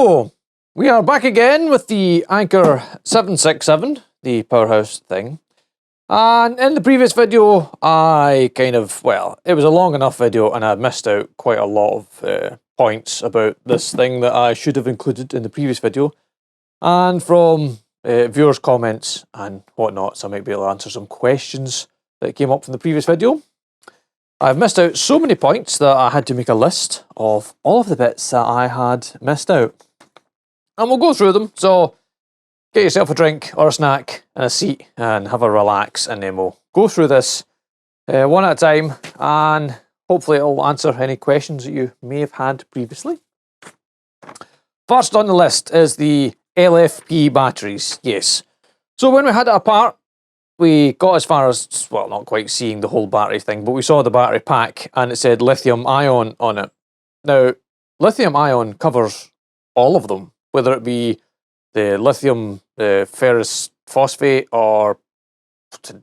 So, we are back again with the Anker 767, the powerhouse thing. And in the previous video, it was a long enough video and I missed out quite a lot of points about this thing that I should have included in the previous video. And from viewers' comments and whatnot, so I might be able to answer some questions that came up from the previous video. I've missed out so many points that I had to make a list of all of the bits that I had missed out. And we'll go through them, so get yourself a drink or a snack and a seat and have a relax, and then we'll go through this one at a time, and hopefully it'll answer any questions that you may have had previously. First on the list is the LFP batteries, yes. So when we had it apart, we got as far as, well, not quite seeing the whole battery thing, but we saw the battery pack and it said lithium ion on it. Now, lithium ion covers all of them, whether it be the lithium ferrous phosphate or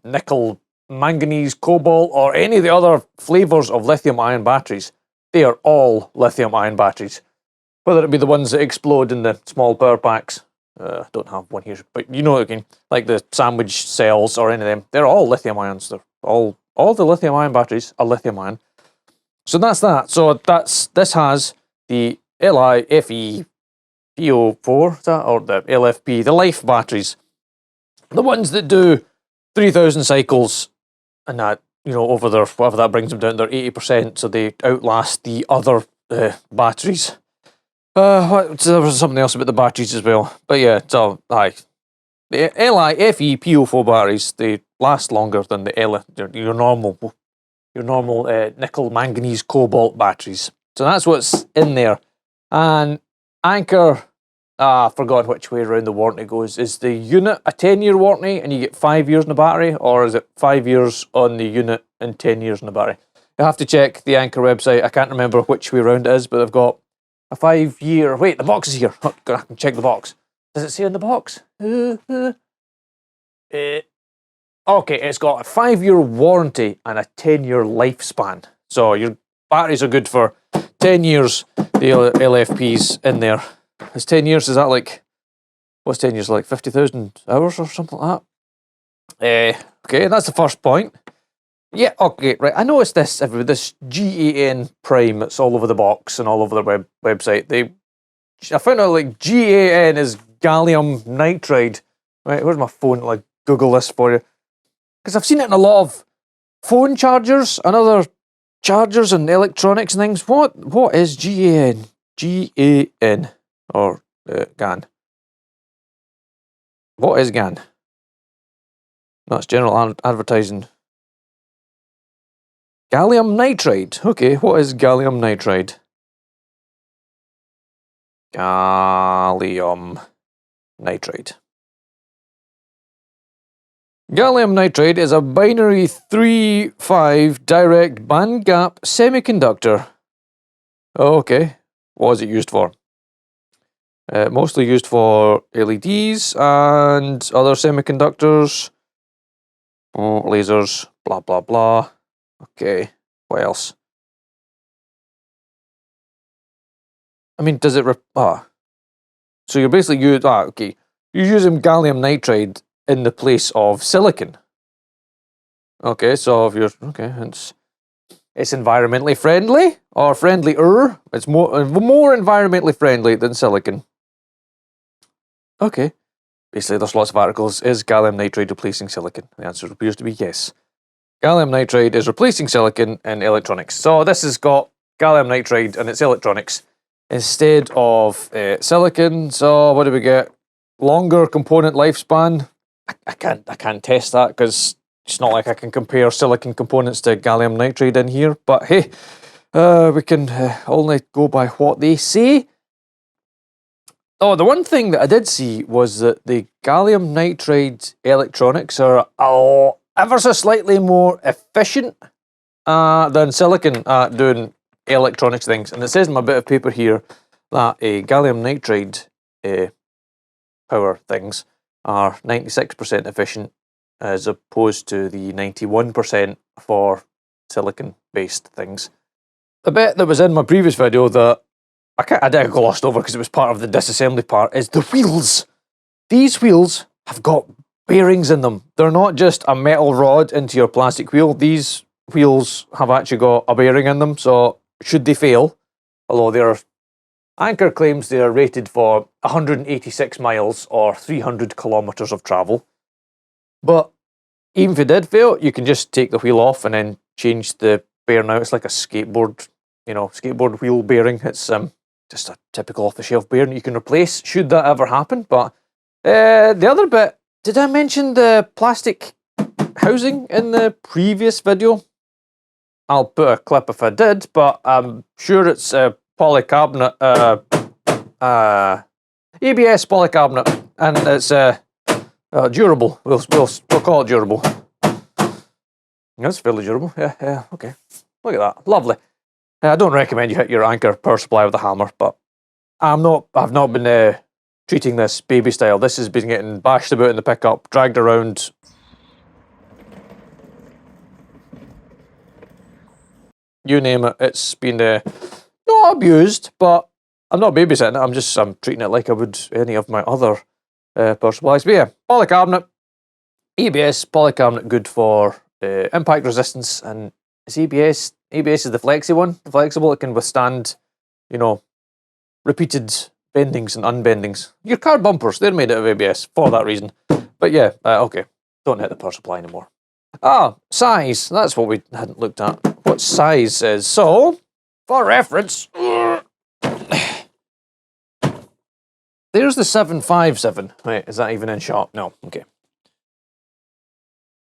nickel, manganese, cobalt, or any of the other flavors of lithium ion batteries. They are all lithium ion batteries. Whether it be the ones that explode in the small power packs. I don't have one here, but you know what I mean. Like the sandwich cells or any of them. They're all lithium ions. They're all the lithium ion batteries are lithium ion. So that's that. So this has the LiFePO4, is that, or the LFP, the life batteries. The ones that do 3,000 cycles and that, you know, over their, whatever that brings them down, they're 80%, so they outlast the other batteries. So there was something else about the batteries as well. But yeah, so the LiFePO4 batteries, they last longer than the your normal nickel, manganese, cobalt batteries. So that's what's in there. And Anker, I forgot which way around the warranty goes. Is the unit a 10-year warranty and you get 5 years in the battery, or is it 5 years on the unit and 10 years in the battery? You have to check the Anker website. I can't remember which way around it is, but they've got a 5-year... Wait, the box is here. Oh, I can check the box. Does it say in the box? Okay, it's got a 5-year warranty and a 10-year lifespan. So your batteries are good for 10 years, the LFPs in there. Is 10 years, is that like... What's 10 years like? 50,000 hours or something like that? Okay, that's the first point. Yeah, okay, right. I noticed this GAN Prime that's all over the box and all over their website. I found out like GAN is gallium nitride. Right, where's my phone? Like Google this for you. Because I've seen it in a lot of phone chargers and other chargers and electronics and things. What is GAN? GAN or GAN? What is GAN? That's general advertising. Gallium nitride. Okay, what is gallium nitride? Gallium nitride. Gallium nitride is a binary 3-5 direct bandgap semiconductor. Okay, what is it used for? Mostly used for LEDs and other semiconductors. Oh, lasers, blah blah blah. Okay, what else? I mean, does it... So you're basically okay. You're using gallium nitride in the place of silicon. Okay, so if you're... Okay, it's environmentally friendly, or friendlier. It's more environmentally friendly than silicon. Okay. Basically, there's lots of articles. Is gallium nitride replacing silicon? The answer appears to be yes. Gallium nitride is replacing silicon in electronics. So this has got gallium nitride and its electronics instead of silicon. So what do we get? Longer component lifespan. I can't test that because it's not like I can compare silicon components to gallium nitride in here. But hey, we can only go by what they say. Oh, the one thing that I did see was that the gallium nitride electronics are ever so slightly more efficient than silicon at doing electronics things. And it says in my bit of paper here that gallium nitride power things are 96% efficient as opposed to the 91% for silicon-based things. The bit that was in my previous video that I did glossed over because it was part of the disassembly part, is the wheels. These wheels have got bearings in them. They're not just a metal rod into your plastic wheel. These wheels have actually got a bearing in them, so should they fail, although Anker claims they are rated for 186 miles or 300 kilometers of travel. But even if it did fail, you can just take the wheel off and then change the bearing out. It's like a skateboard, skateboard wheel bearing. It's just a typical off-the-shelf bearing you can replace, should that ever happen. But the other bit, did I mention the plastic housing in the previous video? I'll put a clip if I did, but I'm sure it's polycarbonate, ABS polycarbonate, and it's durable. We'll call it durable. That's fairly durable. Yeah, okay. Look at that, lovely. I don't recommend you hit your Anker power supply with a hammer, but I've not been treating this baby style. This has been getting bashed about in the pickup, dragged around. You name it, it's been not abused, but I'm not babysitting it. I'm treating it like I would any of my other power supplies. But yeah, polycarbonate, ABS polycarbonate, good for impact resistance. And is ABS is the flexi one, the flexible. It can withstand, repeated bendings and unbendings. Your car bumpers, they're made out of ABS for that reason. But yeah, okay, don't hit the power supply anymore. Size, that's what we hadn't looked at. What size is. So, for reference, there's the 757. Wait, is that even in shot? No, okay.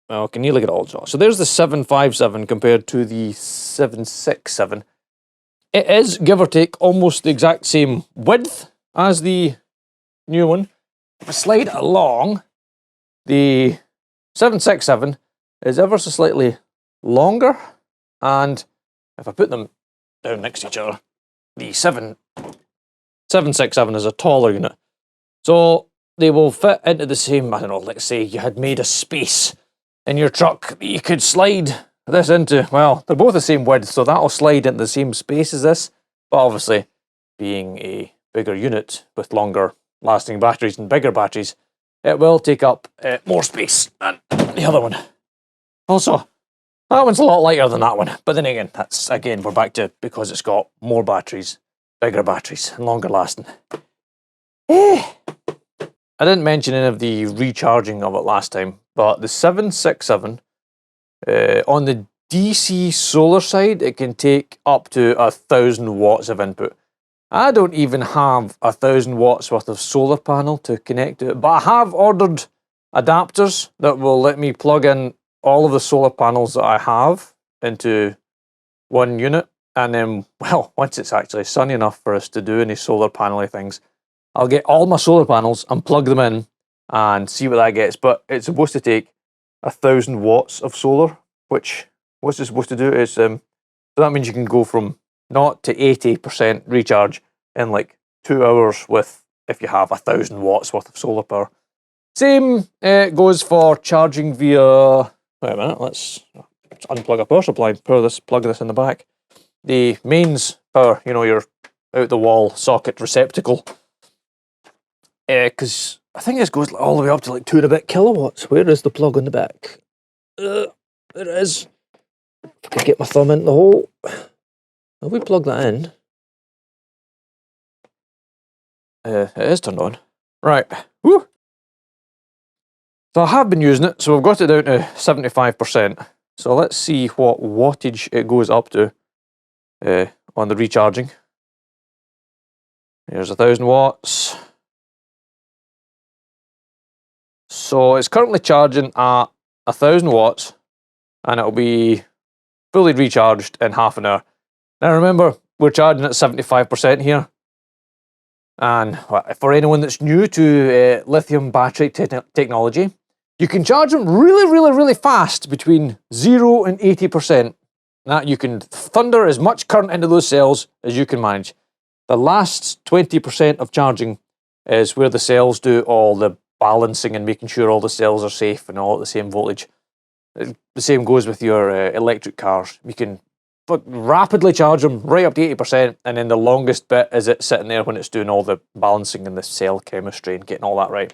Well, can you look at all shot? So there's the 757 compared to the 767. It is, give or take, almost the exact same width as the new one. If I slide it along, the 767 is ever so slightly longer, and if I put them down next to each other, the 767 is a taller unit. So they will fit into the same, I don't know, let's say you had made a space in your truck that you could slide this into. Well, they're both the same width, so that'll slide into the same space as this, but obviously being a bigger unit with longer lasting batteries and bigger batteries, it will take up more space than the other one. Also, that one's a lot lighter than that one, but then again, we're back to because it's got more batteries, bigger batteries, and longer lasting. I didn't mention any of the recharging of it last time, but the 767, on the DC solar side, it can take up to 1,000 watts of input. I don't even have 1,000 watts worth of solar panel to connect to it, but I have ordered adapters that will let me plug in all of the solar panels that I have into one unit, and then, well, once it's actually sunny enough for us to do any solar panel things, I'll get all my solar panels and plug them in and see what that gets. But it's supposed to take 1,000 watts of solar, which what's it supposed to do is, so that means you can go from 0 to 80% recharge in like 2 hours with, if you have 1,000 watts worth of solar power. Same goes for charging via, wait a minute, let's unplug a power supply, plug this in the back. The mains power, your out the wall socket receptacle. Because I think this goes all the way up to like 2 and a bit kilowatts. Where is the plug on the back? There it is. If I could get my thumb in the hole. Have we plugged that in? It is turned on. Right. Woo! So I have been using it, so we've got it down to 75%. So let's see what wattage it goes up to on the recharging. Here's 1,000 watts. So it's currently charging at 1,000 watts, and it'll be fully recharged in half an hour. Now remember, we're charging at 75% here. And for anyone that's new to lithium battery technology, you can charge them really fast between 0 and 80%. That you can thunder as much current into those cells as you can manage. The last 20% of charging is where the cells do all the balancing and making sure all the cells are safe and all at the same voltage. The same goes with your electric cars. You can rapidly charge them right up to 80%, and then the longest bit is it sitting there when it's doing all the balancing and the cell chemistry and getting all that right.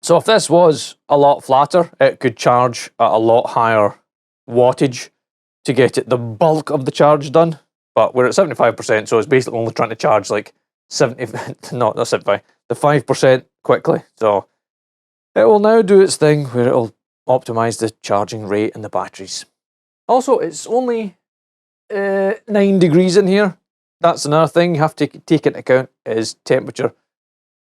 So if this was a lot flatter, it could charge at a lot higher wattage to get it the bulk of the charge done. But we're at 75%, so it's basically only trying to charge like 70, not 75, the 5% quickly. So it will now do its thing where it'll optimize the charging rate and the batteries. Also, it's only 9 degrees in here. That's another thing you have to take into account is temperature,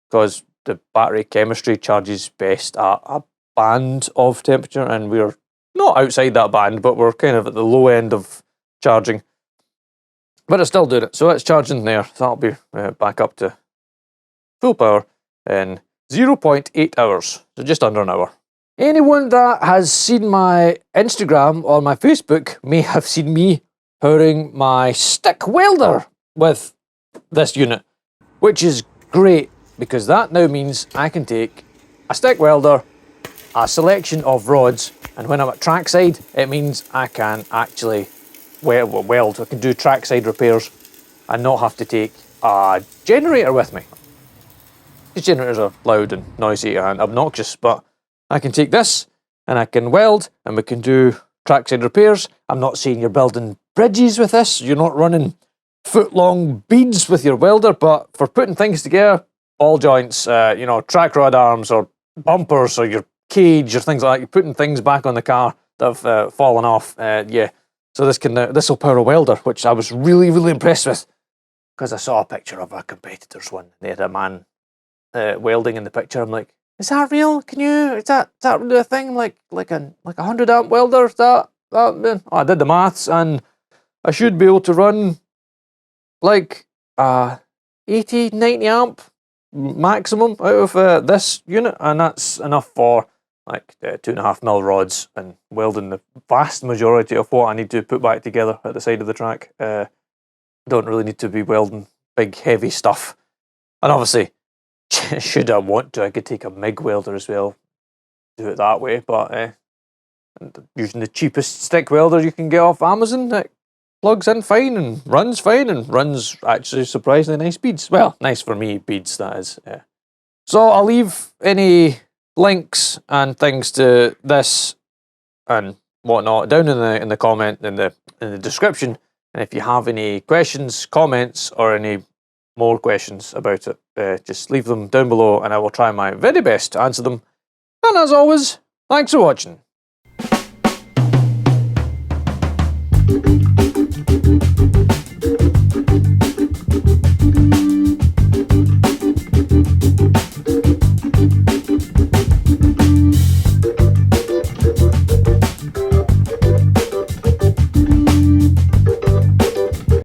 because the battery chemistry charges best at a band of temperature, and we're not outside that band, but we're kind of at the low end of charging. But it's still doing it, so it's charging there. So that'll be back up to full power in 0.8 hours, so just under an hour. Anyone that has seen my Instagram or my Facebook may have seen me powering my stick welder with this unit, which is great because that now means I can take a stick welder, a selection of rods, and when I'm at Trackside, it means I can actually weld. I can do Trackside repairs and not have to take a generator with me. These generators are loud and noisy and obnoxious, but I can take this and I can weld and we can do Trackside repairs. I'm not saying you're building bridges with this, you're not running foot-long beads with your welder, but for putting things together, ball joints, you know, track rod arms or bumpers or your cage or things like that, you're putting things back on the car that have fallen off, yeah. So this will power a welder, which I was really, really impressed with because I saw a picture of a competitor's one. They had a man welding in the picture. I'm like, is that real? Is that really a thing? Like a 100 amp welder? Is that? Oh, I did the maths and I should be able to run like 80, 90 amp maximum out of this unit, and that's enough for like 2.5 mil rods and welding the vast majority of what I need to put back together at the side of the track. Don't really need to be welding big heavy stuff. And obviously, should I want to, I could take a MIG welder as well, do it that way, but using the cheapest stick welder you can get off Amazon, it plugs in fine and runs actually surprisingly nice beads. Well, nice for me beads, that is. So I'll leave any links and things to this and whatnot down in the comment in the description. And if you have any questions, comments, or any more questions about it, just leave them down below and I will try my very best to answer them. And as always, thanks for watching.